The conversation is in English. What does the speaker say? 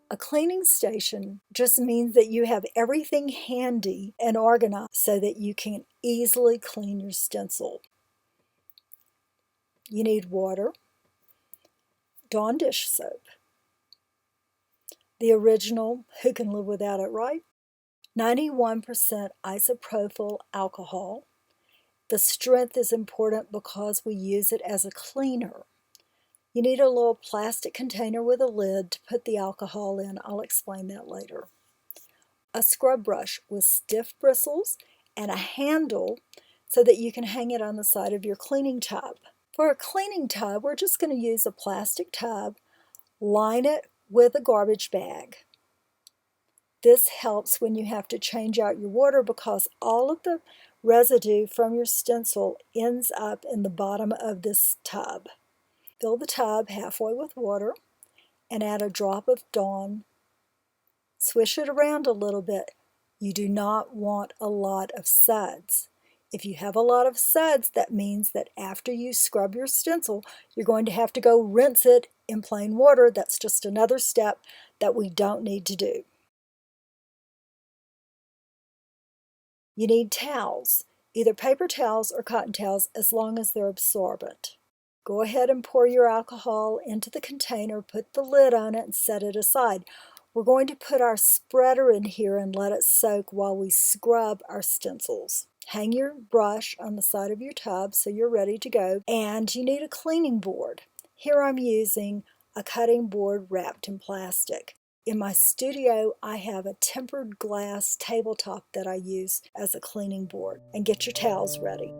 A cleaning station just means that you have everything handy and organized so that you can easily clean your stencil. You need water, Dawn dish soap, the original Who Can Live Without It, right? 91% isopropyl alcohol. The strength is important because we use it as a cleaner. You need a little plastic container with a lid to put the alcohol in. I'll explain that later. A scrub brush with stiff bristles and a handle so that you can hang it on the side of your cleaning tub. For a cleaning tub, we're just going to use a plastic tub, line it with a garbage bag. This helps when you have to change out your water because all of the residue from your stencil ends up in the bottom of this tub. Fill the tub halfway with water and add a drop of Dawn. Swish it around a little bit. You do not want a lot of suds. If you have a lot of suds, that means that after you scrub your stencil, you're going to have to go rinse it in plain water. That's just another step that we don't need to do. You need towels, either paper towels or cotton towels, as long as they're absorbent. Go ahead and pour your alcohol into the container, put the lid on it, and set it aside. We're going to put our spreader in here and let it soak while we scrub our stencils. Hang your brush on the side of your tub so you're ready to go, and you need a cleaning board. Here I'm using a cutting board wrapped in plastic. In my studio, I have a tempered glass tabletop that I use as a cleaning board. And get your towels ready.